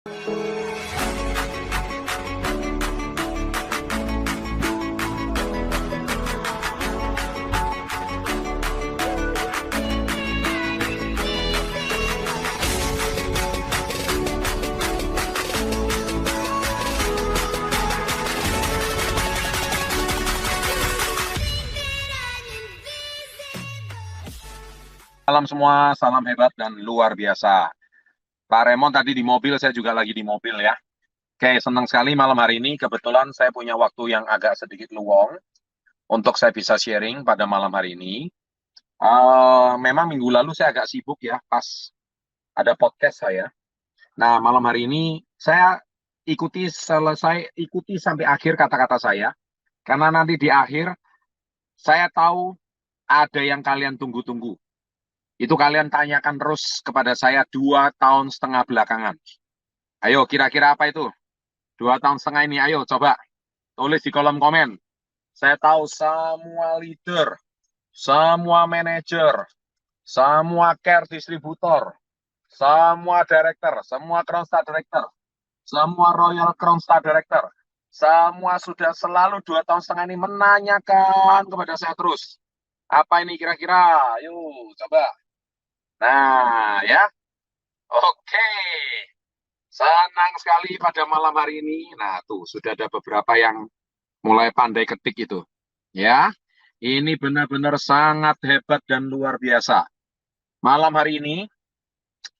Salam semua, salam hebat dan luar biasa. Pak Raymond tadi di mobil, saya juga lagi di mobil ya. Oke, senang sekali malam hari ini. Kebetulan saya punya waktu yang agak sedikit luang untuk saya bisa sharing pada malam hari ini. Memang minggu lalu saya agak sibuk ya, pas ada podcast saya. Nah, malam hari ini saya ikuti sampai akhir kata-kata saya. Karena nanti di akhir, saya tahu ada yang kalian tunggu-tunggu. Itu kalian tanyakan terus kepada saya 2 tahun setengah belakangan. Ayo, kira-kira apa itu? 2 tahun setengah ini, ayo coba tulis di kolom komen. Saya tahu semua leader, semua manajer, semua care distributor, semua director, semua crown star director, semua royal crown star director, semua sudah selalu 2 tahun setengah ini menanyakan kepada saya terus. Apa ini kira-kira? Yuk, coba. Nah, ya. Oke. Senang sekali pada malam hari ini. Nah, tuh sudah ada beberapa yang mulai pandai ketik itu. Ya. Ini benar-benar sangat hebat dan luar biasa. Malam hari ini,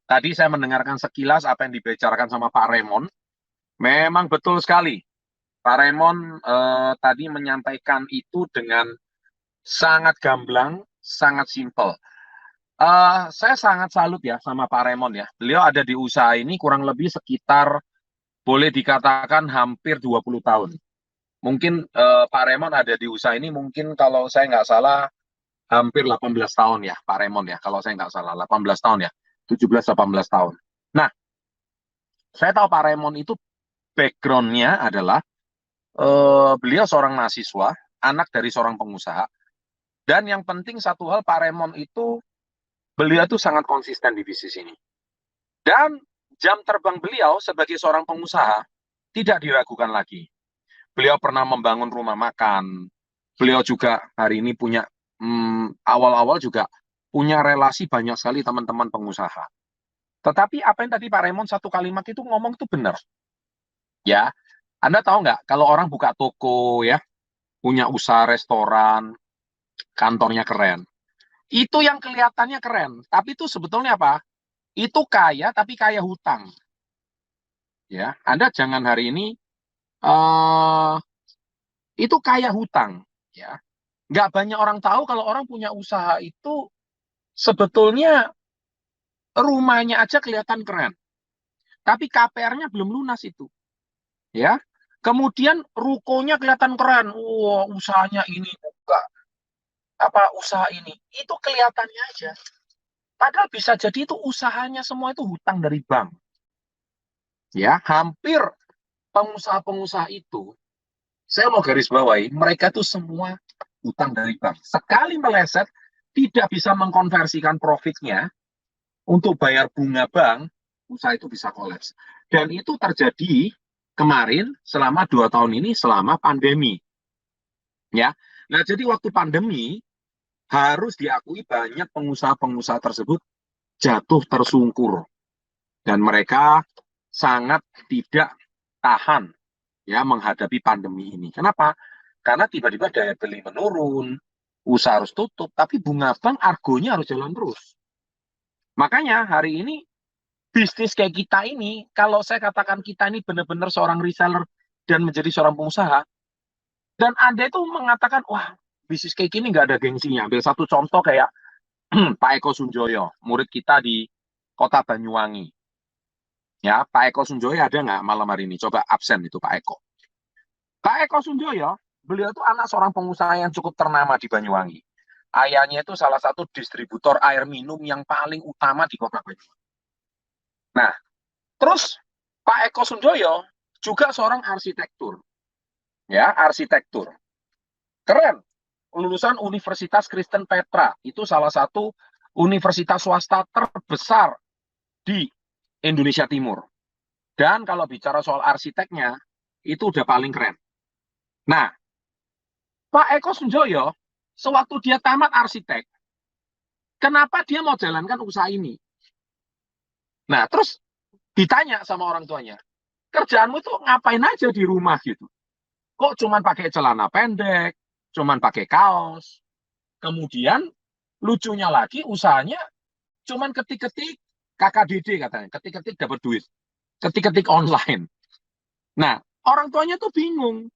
tadi saya mendengarkan sekilas apa yang dibicarakan sama Pak Raymond. Memang betul sekali. Pak Raymond tadi menyampaikan itu dengan sangat gamblang, sangat simpel. Saya sangat salut ya sama Pak Raymond ya. Beliau ada di usaha ini kurang lebih sekitar boleh dikatakan hampir 20 tahun. Mungkin Pak Raymond ada di usaha ini mungkin kalau saya nggak salah hampir 18 tahun ya Pak Raymond ya. Kalau saya nggak salah 18 tahun ya. 17-18 tahun. Nah, saya tahu Pak Raymond itu background-nya adalah beliau seorang mahasiswa, anak dari seorang pengusaha. Dan yang penting satu hal Pak Raymond itu beliau tuh sangat konsisten di bisnis ini. Dan jam terbang beliau sebagai seorang pengusaha tidak diragukan lagi. Beliau pernah membangun rumah makan. Beliau juga hari ini punya awal-awal juga punya relasi banyak sekali teman-teman pengusaha. Tetapi apa yang tadi Pak Raymond satu kalimat itu ngomong itu benar. Ya, Anda tahu nggak kalau orang buka toko ya, punya usaha restoran, kantornya keren. Itu yang kelihatannya keren, tapi itu sebetulnya apa? Itu kaya tapi kaya hutang. Ya, Anda jangan hari ini itu kaya hutang. Ya, nggak banyak orang tahu kalau orang punya usaha itu sebetulnya rumahnya aja kelihatan keren, tapi KPR-nya belum lunas itu. Ya, kemudian rukonya kelihatan keren. Wah, usahanya ini buka apa usaha ini itu kelihatannya aja. Padahal bisa jadi itu usahanya semua itu hutang dari bank. Ya, hampir pengusaha-pengusaha itu, saya mau garis bawahi, mereka itu semua hutang dari bank. Sekali meleset, tidak bisa mengkonversikan profitnya untuk bayar bunga bank, usaha itu bisa kolaps. Dan itu terjadi kemarin selama 2 tahun ini selama pandemi. Ya, nah jadi waktu pandemi harus diakui banyak pengusaha-pengusaha tersebut jatuh tersungkur dan mereka sangat tidak tahan ya menghadapi pandemi ini. Kenapa? Karena tiba-tiba daya beli menurun, usaha harus tutup, tapi bunga bank argonya harus jalan terus. Makanya hari ini bisnis kayak kita ini, kalau saya katakan kita ini benar-benar seorang reseller dan menjadi seorang pengusaha, dan Anda itu mengatakan, wah bisnis kayak gini nggak ada gengsinya. Ambil satu contoh kayak Pak Eko Sunjoyo, murid kita di kota Banyuwangi. Ya, Pak Eko Sunjoyo ada nggak malam hari ini? Coba absen itu Pak Eko. Pak Eko Sunjoyo, beliau itu anak seorang pengusaha yang cukup ternama di Banyuwangi. Ayahnya itu salah satu distributor air minum yang paling utama di kota Banyuwangi. Nah, terus Pak Eko Sunjoyo juga seorang arsitektur. Ya, arsitektur. Keren. Lulusan Universitas Kristen Petra. Itu salah satu universitas swasta terbesar di Indonesia Timur. Dan kalau bicara soal arsiteknya, itu udah paling keren. Nah, Pak Eko Sunjoyo, sewaktu dia tamat arsitek, kenapa dia mau jalankan usaha ini? Nah, terus ditanya sama orang tuanya, kerjaanmu itu ngapain aja di rumah gitu? Kok cuman pakai celana pendek, cuman pakai kaos, kemudian lucunya lagi usahanya cuman ketik-ketik KKDD katanya, ketik-ketik dapat duit, ketik-ketik online. Nah, orang tuanya tuh bingung.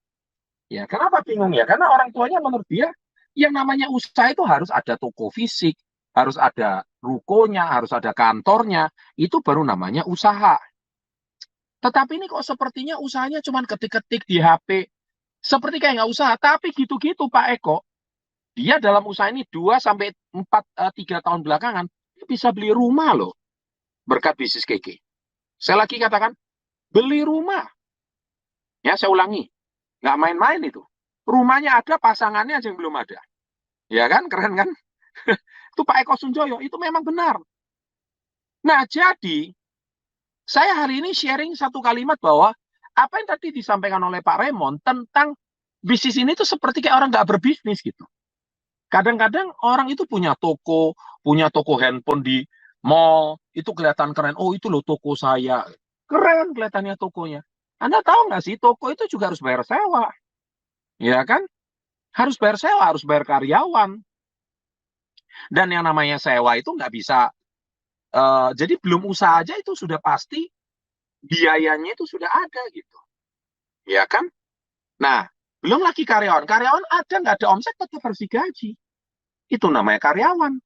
Ya, kenapa bingung ya? Karena orang tuanya menurut dia yang namanya usaha itu harus ada toko fisik, harus ada rukonya, harus ada kantornya, itu baru namanya usaha. Tetapi ini kok sepertinya usahanya cuma ketik-ketik di HP, seperti kayak nggak usaha. Tapi gitu-gitu Pak Eko, dia dalam usaha ini 2 sampai 3 tahun belakangan bisa beli rumah loh berkat bisnis keke. Saya lagi katakan beli rumah. Ya, saya ulangi. Nggak main-main itu. Rumahnya ada, pasangannya aja yang belum ada. Ya kan, keren kan? Itu Pak Eko Sunjoyo, itu memang benar. Nah, jadi saya hari ini sharing satu kalimat bahwa apa yang tadi disampaikan oleh Pak Raymond tentang bisnis ini tuh seperti kayak orang nggak berbisnis gitu. Kadang-kadang orang itu punya toko handphone di mall, itu kelihatan keren. Oh, itu loh toko saya. Keren kelihatannya tokonya. Anda tahu nggak sih, toko itu juga harus bayar sewa. Ya kan? Harus bayar sewa, harus bayar karyawan. Dan yang namanya sewa itu nggak bisa, jadi belum usaha aja itu sudah pasti biayanya itu sudah ada gitu. Ya kan? Nah, belum lagi karyawan. Karyawan ada nggak ada omset tetap harus digaji. Itu namanya karyawan.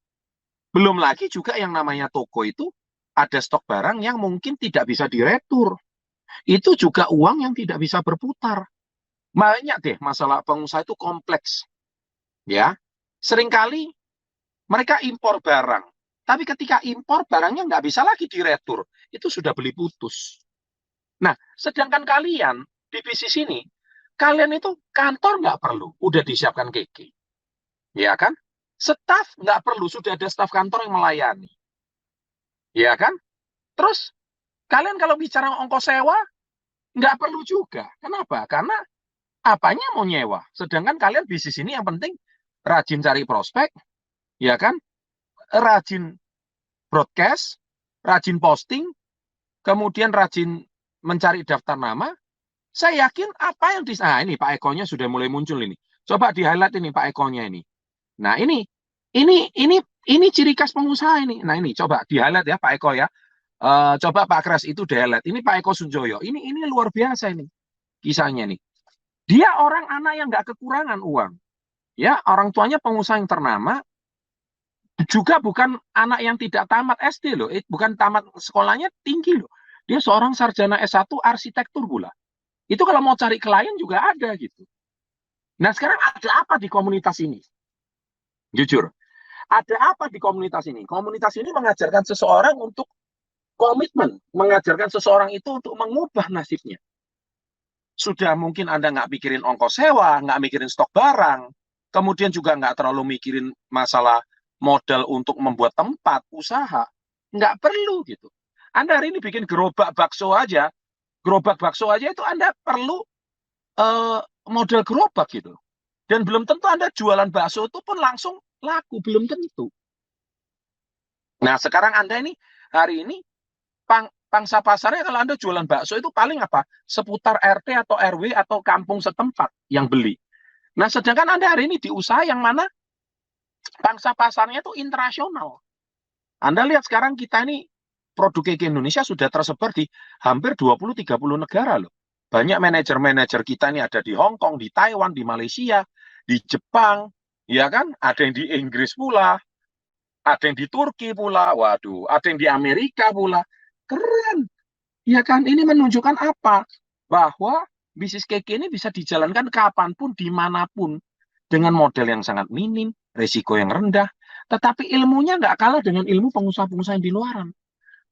Belum lagi juga yang namanya toko itu ada stok barang yang mungkin tidak bisa diretur. Itu juga uang yang tidak bisa berputar. Banyak deh masalah pengusaha itu kompleks. Ya, seringkali mereka impor barang. Tapi ketika impor barangnya nggak bisa lagi diretur. Itu sudah beli putus. Nah, sedangkan kalian di bisnis ini, kalian itu kantor nggak perlu. Udah disiapkan keke. Ya kan? Staf nggak perlu. Sudah ada staf kantor yang melayani. Ya kan? Terus kalian kalau bicara ongkos sewa, nggak perlu juga. Kenapa? Karena apanya mau nyewa. Sedangkan kalian bisnis ini yang penting rajin cari prospek, ya kan? Rajin broadcast, rajin posting, kemudian rajin mencari daftar nama. Saya yakin apa yang nah ini Pak Eko-nya sudah mulai muncul ini. Coba di highlight ini Pak Eko-nya ini. Nah, ini ciri khas pengusaha ini. Nah, ini coba di highlight ya Pak Eko ya. Coba Pak Kras itu di highlight. Ini Pak Eko Sunjoyo. Ini luar biasa ini kisahnya nih. Dia orang anak yang nggak kekurangan uang. Ya, orang tuanya pengusaha yang ternama, juga bukan anak yang tidak tamat SD loh, bukan tamat sekolahnya tinggi loh. Dia seorang sarjana S1 arsitektur pula. Itu kalau mau cari klien juga ada gitu. Nah, sekarang ada apa di komunitas ini? Jujur, ada apa di komunitas ini? Komunitas ini mengajarkan seseorang untuk komitmen, mengajarkan seseorang itu untuk mengubah nasibnya. Sudah mungkin Anda nggak mikirin ongkos sewa, nggak mikirin stok barang, kemudian juga nggak terlalu mikirin masalah modal untuk membuat tempat usaha, nggak perlu gitu. Anda hari ini bikin gerobak bakso aja itu Anda perlu modal gerobak gitu. Dan belum tentu Anda jualan bakso itu pun langsung laku, belum tentu. Nah, sekarang Anda ini hari ini pangsa pasarnya kalau Anda jualan bakso itu paling apa? Seputar RT atau RW atau kampung setempat yang beli. Nah, sedangkan Anda hari ini di usaha yang mana pangsa pasarnya itu internasional. Anda lihat sekarang kita ini produk keke Indonesia sudah tersebar di hampir 20-30 negara loh. Banyak manajer-manajer kita ini ada di Hong Kong, di Taiwan, di Malaysia, di Jepang, ya kan? Ada yang di Inggris pula, ada yang di Turki pula, waduh, ada yang di Amerika pula. Keren. Ya kan, ini menunjukkan apa? Bahwa bisnis keke ini bisa dijalankan kapanpun, dimanapun. Dengan modal yang sangat minim, risiko yang rendah, tetapi ilmunya nggak kalah dengan ilmu pengusaha-pengusaha yang di luaran.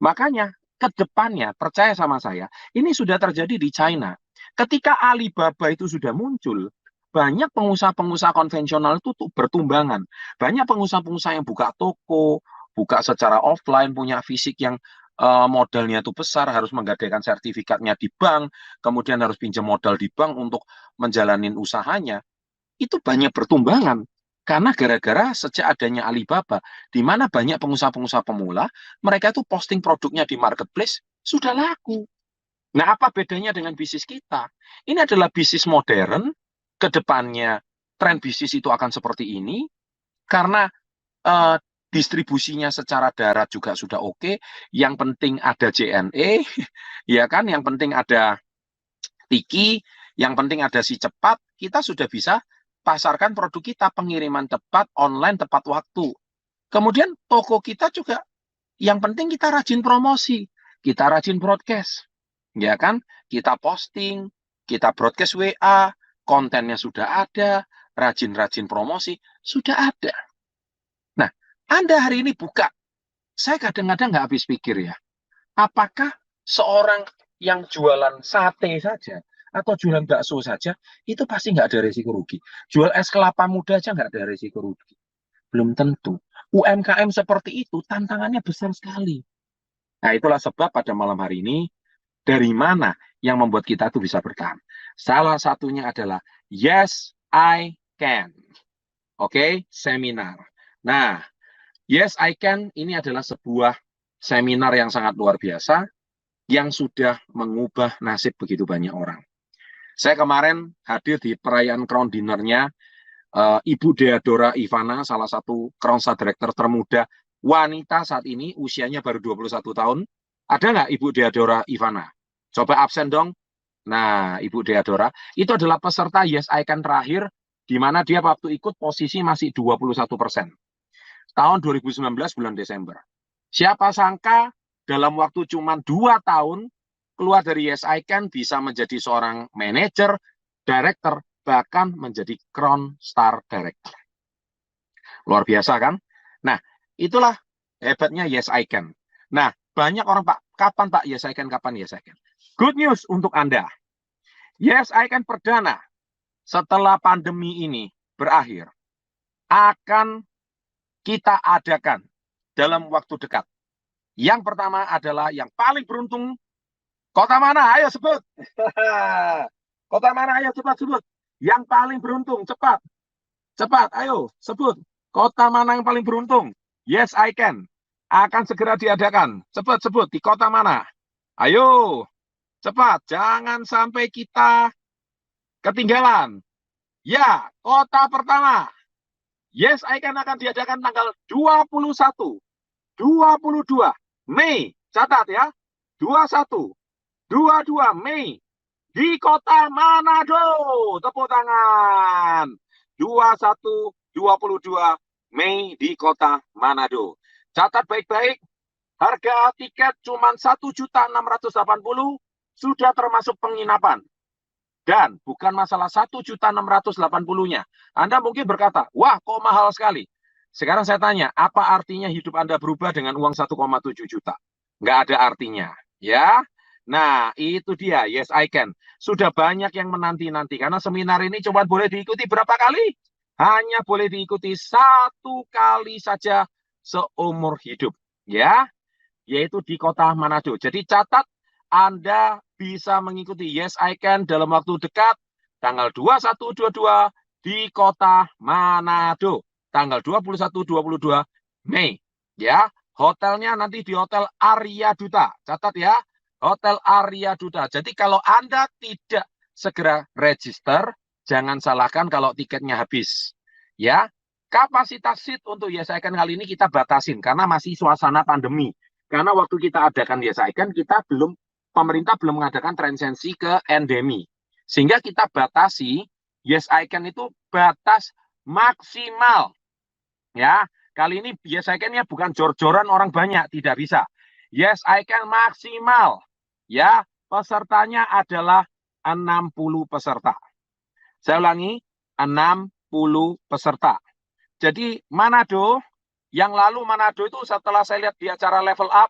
Makanya, ke depannya, percaya sama saya, ini sudah terjadi di China. Ketika Alibaba itu sudah muncul, banyak pengusaha-pengusaha konvensional itu bertumbangan. Banyak pengusaha-pengusaha yang buka toko, buka secara offline, punya fisik yang modalnya itu besar, harus menggadaikan sertifikatnya di bank, kemudian harus pinjam modal di bank untuk menjalanin usahanya, itu banyak bertumbangan. Karena gara-gara sejak adanya Alibaba, di mana banyak pengusaha-pengusaha pemula, mereka itu posting produknya di marketplace, sudah laku. Nah, apa bedanya dengan bisnis kita? Ini adalah bisnis modern, ke depannya tren bisnis itu akan seperti ini, karena eh, distribusinya secara darat juga sudah oke. Yang penting ada JNE, ya kan? Yang penting ada Tiki, yang penting ada si cepat. Kita sudah bisa pasarkan produk kita, pengiriman cepat, online tepat waktu. Kemudian toko kita juga, yang penting kita rajin promosi, kita rajin broadcast, ya kan? Kita posting, kita broadcast WA, kontennya sudah ada, rajin-rajin promosi sudah ada. Nah, Anda hari ini buka, saya kadang-kadang nggak habis pikir ya, apakah seorang yang jualan sate saja atau jualan bakso saja itu pasti nggak ada risiko rugi. Jual es kelapa muda aja nggak ada risiko rugi. Belum tentu. UMKM seperti itu tantangannya besar sekali. Nah, itulah sebab pada malam hari ini, dari mana yang membuat kita tuh bisa bertahan. Salah satunya adalah Yes, I Can. Oke, seminar. Nah, Yes, I Can ini adalah sebuah seminar yang sangat luar biasa yang sudah mengubah nasib begitu banyak orang. Saya kemarin hadir di perayaan Crown Dinner-nya Ibu Deadora Ivana, salah satu Crown Star Director termuda wanita saat ini, usianya baru 21 tahun. Ada nggak Ibu Deadora Ivana? Coba absen dong. Nah, Ibu Deadora, itu adalah peserta Yes I Can terakhir, di mana dia waktu ikut posisi masih 21%. Tahun 2019 bulan Desember. Siapa sangka dalam waktu cuma 2 tahun, keluar dari Yes I Can bisa menjadi seorang manajer, director, bahkan menjadi Crown Star Director. Luar biasa kan? Nah, itulah hebatnya Yes I Can. Nah, banyak orang, Pak, kapan Pak Yes I Can, kapan Yes I Can? Good news untuk Anda. Yes I Can perdana setelah pandemi ini berakhir akan kita adakan dalam waktu dekat. Yang pertama adalah yang paling beruntung, kota mana? Ayo sebut. Kota mana? Ayo cepat sebut. Yang paling beruntung, cepat. Cepat, ayo sebut. Kota mana yang paling beruntung? Yes, I can. Akan segera diadakan. Cepat sebut, di kota mana? Ayo, cepat. Jangan sampai kita ketinggalan. Ya, kota pertama. Yes, I can akan diadakan tanggal 21, 22 Mei. Catat ya. 21, 22 Mei di kota Manado. Tepuk tangan. 21, 22 Mei di kota Manado. Catat baik-baik, harga tiket cuma 1.680.000, sudah termasuk penginapan. Dan bukan masalah 1.680.000-nya. Anda mungkin berkata, wah kok mahal sekali. Sekarang saya tanya, apa artinya hidup Anda berubah dengan uang 1,7 juta? Nggak ada artinya. Ya, nah itu dia, Yes I Can. Sudah banyak yang menanti-nanti, karena seminar ini cuma boleh diikuti berapa kali? Hanya boleh diikuti 1 kali saja seumur hidup. Ya, yaitu di kota Manado. Jadi catat, Anda bisa mengikuti Yes I Can dalam waktu dekat, tanggal 21-22 di kota Manado. Tanggal 21-22 Mei. Ya, hotelnya nanti di Hotel Arya Duta. Catat ya, Hotel Arya Duta. Jadi kalau Anda tidak segera register, jangan salahkan kalau tiketnya habis. Ya, kapasitas seat untuk Yes I Can kali ini kita batasin karena masih suasana pandemi. Karena waktu kita adakan Yes I Can, pemerintah belum mengadakan transensi ke endemi. Sehingga kita batasi, Yes I Can itu batas maksimal. Ya, kali ini Yes I Can-nya bukan jor-joran orang banyak, tidak bisa. Yes I Can maksimal. Ya, pesertanya adalah 60 peserta. Saya ulangi, 60 peserta. Jadi Manado, yang lalu Manado itu setelah saya lihat di acara level up,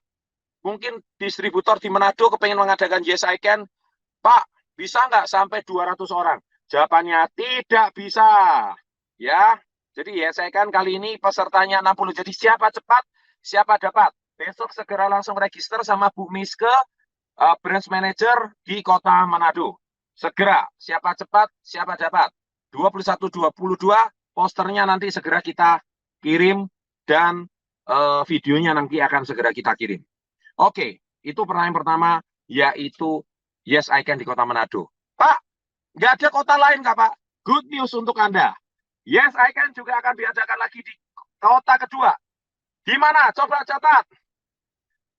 mungkin distributor di Manado kepengen mengadakan Yes I Can, Pak, bisa nggak sampai 200 orang? Jawabannya tidak bisa. Ya, jadi Yes I Can kali ini pesertanya 60. Jadi siapa cepat, siapa dapat. besok segera langsung register sama Bu Miske, branch manager di kota Manado. Segera, siapa cepat, siapa dapat. 21-22 posternya nanti segera kita kirim dan videonya nanti akan segera kita kirim. Oke, itu pertanyaan pertama, yaitu Yes I Can di kota Manado. Pak, nggak ada kota lain nggak Pak? Good news untuk Anda. Yes I Can juga akan diadakan lagi di kota kedua. Di mana? Coba catat.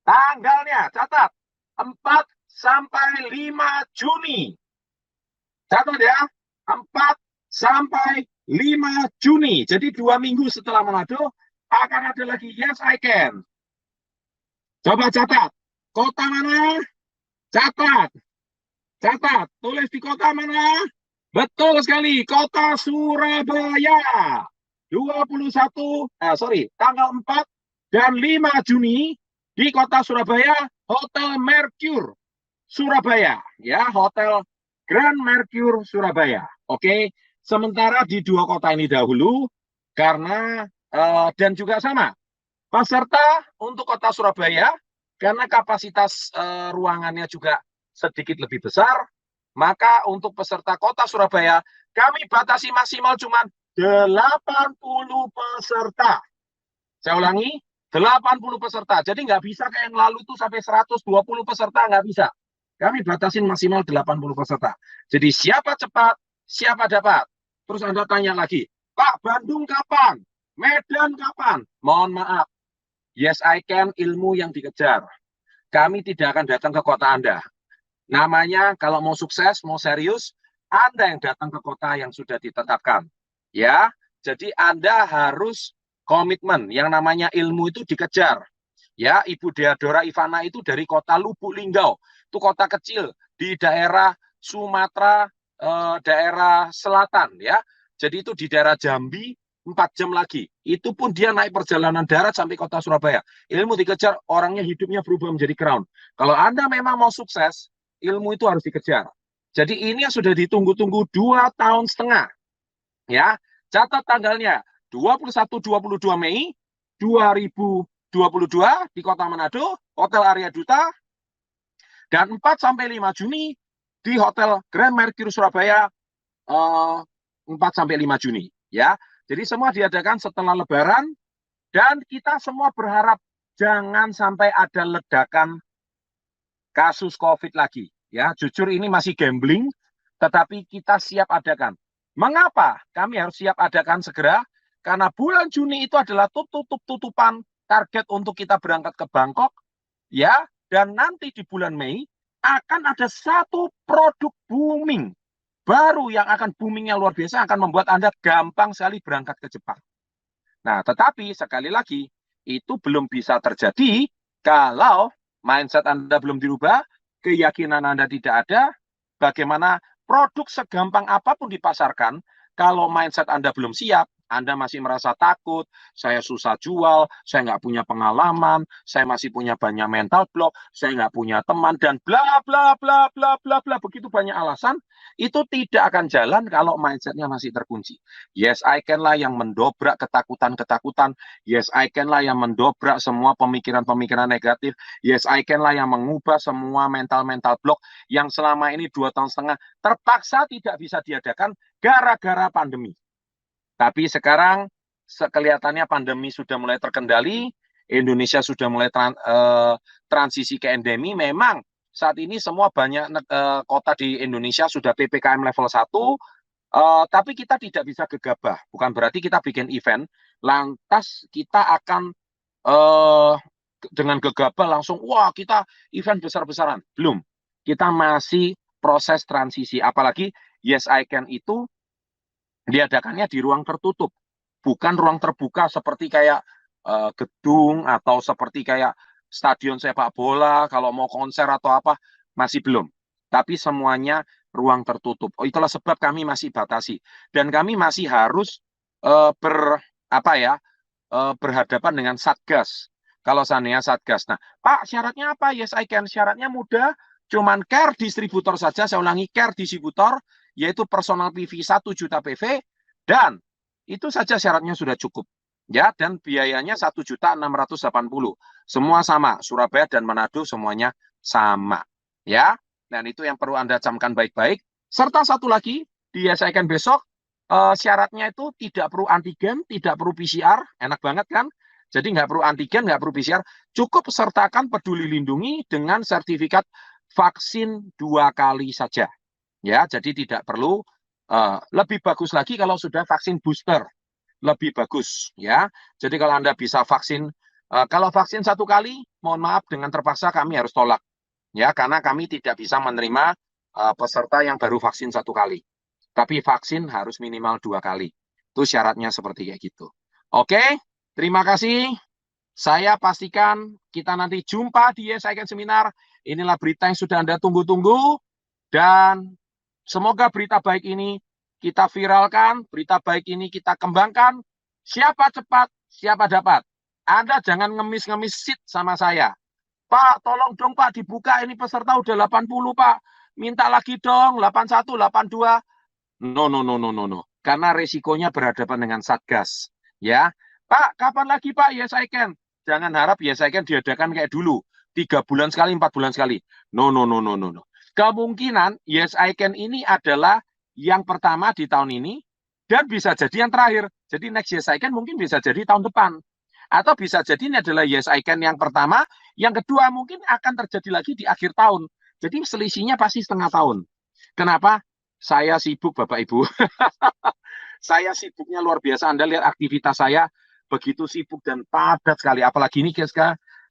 Tanggalnya, catat. 4 sampai 5 Juni. Catat ya. 4 sampai 5 Juni. Jadi 2 minggu setelah Manado akan ada lagi Yes I Can. Coba catat. Kota mana? Catat. Catat. Tulis di kota mana? Betul sekali. Kota Surabaya. tanggal 4 dan 5 Juni di kota Surabaya, Hotel Mercure Surabaya. Ya, Hotel Grand Mercure Surabaya. Oke. Sementara di dua kota ini dahulu, karena dan juga sama. Peserta untuk kota Surabaya, karena kapasitas ruangannya juga sedikit lebih besar, maka untuk peserta kota Surabaya, kami batasi maksimal cuma 80 peserta. Saya ulangi, 80 peserta. Jadi nggak bisa kayak yang lalu itu sampai 120 peserta, nggak bisa. Kami batasin maksimal 80 peserta. Jadi siapa cepat, siapa dapat. Terus Anda tanya lagi, Pak, Bandung kapan? Medan kapan? Mohon maaf, Yes I Can ilmu yang dikejar. Kami tidak akan datang ke kota Anda. Namanya kalau mau sukses, mau serius, Anda yang datang ke kota yang sudah ditetapkan. Ya, jadi Anda harus komitmen. Yang namanya ilmu itu dikejar. Ya, Ibu Deadora Ivana itu dari kota Lubuk Linggau. Itu kota kecil di daerah Sumatera, daerah selatan. Ya, jadi itu di daerah Jambi, 4 jam lagi. Itu pun dia naik perjalanan darat sampai kota Surabaya. Ilmu dikejar, orangnya hidupnya berubah menjadi crown. Kalau Anda memang mau sukses, ilmu itu harus dikejar. Jadi ini yang sudah ditunggu-tunggu 2 tahun setengah. Ya, catat tanggalnya 21-22 Mei 2022 di Kota Manado, Hotel Arya Duta, dan 4 sampai 5 Juni di Hotel Grand Mercure Surabaya 4 sampai 5 Juni. Ya, jadi semua diadakan setelah Lebaran dan kita semua berharap jangan sampai ada ledakan kasus COVID lagi. Ya, jujur ini masih gambling, tetapi kita siap adakan. Mengapa kami harus siap adakan segera? Karena bulan Juni itu adalah tutupan target untuk kita berangkat ke Bangkok, ya. Dan nanti di bulan Mei akan ada satu produk booming baru yang akan boomingnya luar biasa, akan membuat Anda gampang sekali berangkat ke Jepang. Nah, tetapi sekali lagi itu belum bisa terjadi kalau mindset Anda belum dirubah, keyakinan Anda tidak ada, bagaimana produk segampang apapun dipasarkan, kalau mindset Anda belum siap, Anda masih merasa takut, saya susah jual, saya nggak punya pengalaman, saya masih punya banyak mental block, saya nggak punya teman, dan bla bla bla bla bla bla, begitu banyak alasan, itu tidak akan jalan kalau mindsetnya masih terkunci. Yes, I can lah yang mendobrak ketakutan-ketakutan, yes, I can lah yang mendobrak semua pemikiran-pemikiran negatif, yes, I can lah yang mengubah semua mental-mental block yang selama ini 2 tahun setengah terpaksa tidak bisa diadakan gara-gara pandemi. Tapi sekarang kelihatannya pandemi sudah mulai terkendali, Indonesia sudah mulai transisi ke endemi. Memang saat ini semua banyak kota di Indonesia sudah PPKM level 1, tapi kita tidak bisa gegabah. Bukan berarti kita bikin event, lantas kita akan dengan gegabah langsung, wah kita event besar-besaran. Belum. Kita masih proses transisi. Apalagi Yes I Can itu diadakannya di ruang tertutup, bukan ruang terbuka seperti kayak gedung atau seperti kayak stadion sepak bola, kalau mau konser atau apa, masih belum. Tapi semuanya ruang tertutup. Oh, itulah sebab kami masih batasi. Dan kami masih harus berhadapan dengan Satgas. Kalau seandainya Satgas. Nah, Pak, syaratnya apa? Yes, I Can. Syaratnya mudah, cuman care distributor saja. Saya ulangi, care distributor, yaitu personal PV 1 juta PV, dan itu saja syaratnya sudah cukup. Ya, dan biayanya 1.680.000. Semua sama, Surabaya dan Manado semuanya sama. Ya, dan itu yang perlu Anda camkan baik-baik. Serta satu lagi, di YesICan besok, syaratnya itu tidak perlu antigen, tidak perlu PCR, enak banget kan? Jadi nggak perlu antigen, nggak perlu PCR, cukup sertakan Peduli Lindungi dengan sertifikat vaksin 2 kali saja. Ya, jadi tidak perlu, lebih bagus lagi kalau sudah vaksin booster, lebih bagus ya. Jadi kalau Anda bisa vaksin, kalau vaksin 1 kali, mohon maaf dengan terpaksa kami harus tolak ya, karena kami tidak bisa menerima peserta yang baru vaksin 1 kali. Tapi vaksin harus minimal 2 kali. Itu syaratnya seperti kayak gitu. Oke, terima kasih. Saya pastikan kita nanti jumpa di YesICan Seminar. Inilah berita yang sudah Anda tunggu-tunggu. Dan semoga berita baik ini kita viralkan, berita baik ini kita kembangkan. Siapa cepat, siapa dapat. Anda jangan ngemis-ngemis seat sama saya. Pak, tolong dong Pak dibuka, ini peserta udah 80 Pak. Minta lagi dong, 81, 82. No, no, no, no, no, no. Karena resikonya berhadapan dengan Satgas. Ya, Pak, kapan lagi Pak YesICan? Jangan harap YesICan diadakan kayak dulu. 3 bulan sekali, 4 bulan sekali. No, no, no, no, no, no. Kemungkinan YesICan ini adalah yang pertama di tahun ini dan bisa jadi yang terakhir. Jadi next YesICan mungkin bisa jadi tahun depan. Atau bisa jadi ini adalah YesICan yang pertama, yang kedua mungkin akan terjadi lagi di akhir tahun. Jadi selisihnya pasti setengah tahun. Kenapa? Saya sibuk Bapak Ibu. Saya sibuknya luar biasa. Anda lihat aktivitas saya begitu sibuk dan padat sekali. Apalagi ini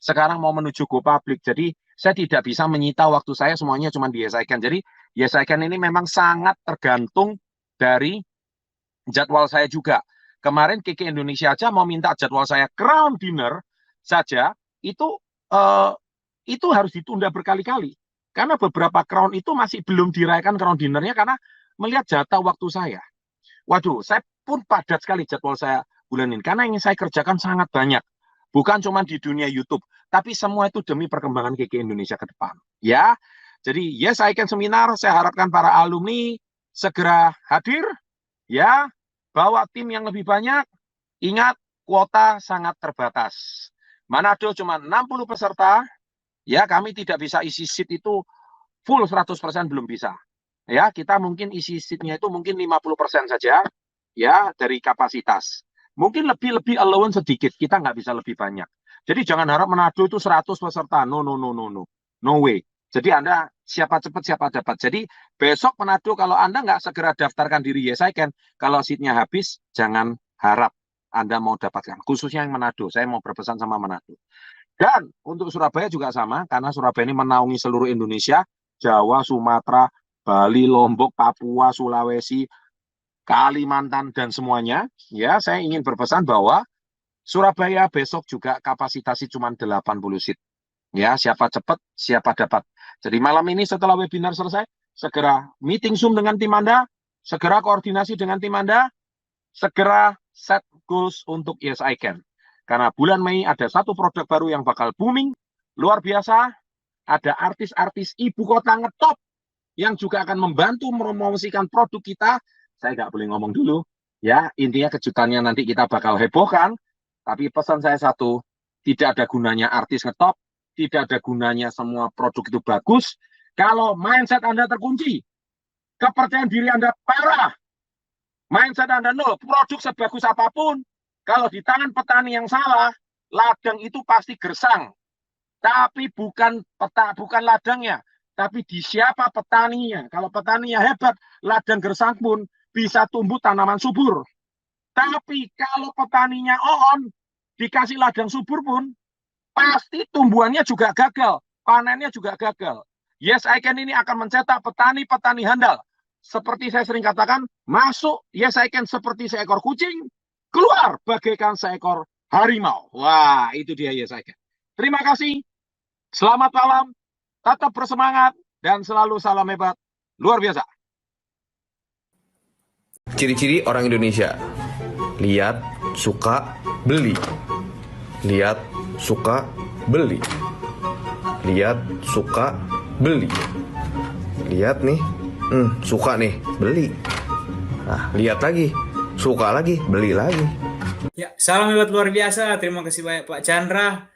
sekarang mau menuju Go Public. Jadi saya tidak bisa menyita waktu saya semuanya cuma di YesICan. Jadi YesICan ini memang sangat tergantung dari jadwal saya juga. Kemarin KK Indonesia aja mau minta jadwal saya crown dinner saja, itu harus ditunda berkali-kali. Karena beberapa crown itu masih belum dirayakan crown dinnernya karena melihat jatah waktu saya. Waduh, saya pun padat sekali jadwal saya bulan ini. Karena yang saya kerjakan sangat banyak. Bukan cuma di dunia YouTube, tapi semua itu demi perkembangan KK Indonesia ke depan. Ya, jadi YesICan Seminar, saya harapkan para alumni segera hadir. Ya, bawa tim yang lebih banyak. Ingat, kuota sangat terbatas. Manado cuma 60 peserta. Ya, kami tidak bisa isi seat itu full 100% belum bisa. Ya, kita mungkin isi seatnya itu mungkin 50% saja ya dari kapasitas. Mungkin lebih allowance sedikit, kita nggak bisa lebih banyak. Jadi jangan harap Manado itu 100 peserta. No, no, no, no, no. No way. Jadi Anda siapa cepat siapa dapat. Jadi besok Manado kalau Anda nggak segera daftarkan diri YesICan, kalau seatnya habis jangan harap Anda mau dapatkan. Khususnya yang Manado, saya mau berpesan sama Manado. Dan untuk Surabaya juga sama, karena Surabaya ini menaungi seluruh Indonesia, Jawa, Sumatera, Bali, Lombok, Papua, Sulawesi, Kalimantan, dan semuanya. Ya, saya ingin berpesan bahwa Surabaya besok juga kapasitasnya cuma 80 seat. Ya, siapa cepat, siapa dapat. Jadi malam ini setelah webinar selesai, segera meeting Zoom dengan tim Anda, segera koordinasi dengan tim Anda, segera set goals untuk YesICan. Karena bulan Mei ada satu produk baru yang bakal booming, luar biasa. Ada artis-artis ibu kota ngetop yang juga akan membantu mempromosikan produk kita. Saya nggak boleh ngomong dulu. Ya, intinya kejutannya nanti kita bakal hebohkan. Tapi pesan saya satu, tidak ada gunanya artis ngetop, tidak ada gunanya semua produk itu bagus. Kalau mindset Anda terkunci, kepercayaan diri Anda parah, mindset Anda nol, produk sebagus apapun, kalau di tangan petani yang salah, ladang itu pasti gersang. Tapi bukan ladangnya, tapi di siapa petaninya. Kalau petaninya hebat, ladang gersang pun bisa tumbuh tanaman subur. Tapi kalau petaninya on, dikasih ladang subur pun, pasti tumbuhannya juga gagal, panennya juga gagal. YesICan ini akan mencetak petani-petani handal. Seperti saya sering katakan, masuk YesICan seperti seekor kucing, keluar bagaikan seekor harimau. Wah, itu dia YesICan. Terima kasih. Selamat malam. Tetap bersemangat dan selalu salam hebat. Luar biasa. Ciri-ciri orang Indonesia: lihat, suka, beli. Lihat, suka, beli. Lihat, suka, beli. Lihat nih, suka nih, beli. Nah, lihat lagi, suka lagi, beli lagi. Ya, salam hebat luar biasa. Terima kasih banyak Pak Chandra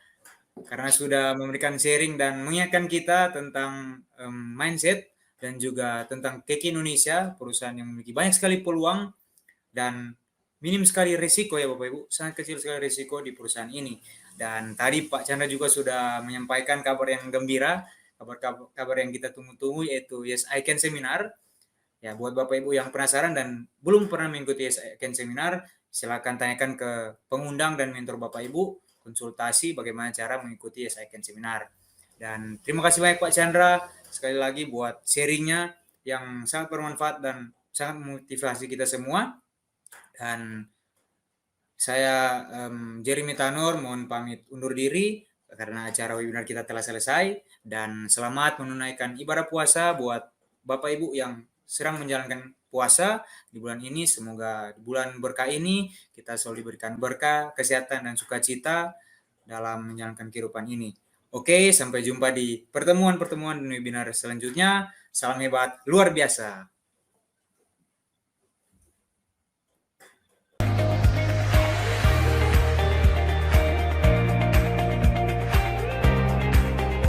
karena sudah memberikan sharing dan mengingatkan kita tentang mindset dan juga tentang Keki Indonesia, perusahaan yang memiliki banyak sekali peluang dan minim sekali risiko ya Bapak Ibu, sangat kecil sekali risiko di perusahaan ini. Dan tadi Pak Chandra juga sudah menyampaikan kabar yang gembira, kabar yang kita tunggu-tunggu yaitu Yes I Can Seminar. Ya, buat Bapak Ibu yang penasaran dan belum pernah mengikuti Yes I Can Seminar, silakan tanyakan ke pengundang dan mentor Bapak Ibu, konsultasi bagaimana cara mengikuti Yes I Can Seminar. Dan terima kasih banyak Pak Chandra sekali lagi buat sharingnya yang sangat bermanfaat dan sangat memotivasi kita semua. Dan saya Jeremy Tanur mohon pamit undur diri karena acara webinar kita telah selesai dan selamat menunaikan ibadah puasa buat Bapak Ibu yang sedang menjalankan puasa di bulan ini. Semoga di bulan berkah ini kita selalu diberikan berkah, kesehatan dan sukacita dalam menjalankan kehidupan ini. Oke, sampai jumpa di pertemuan-pertemuan dan webinar selanjutnya. Salam hebat luar biasa.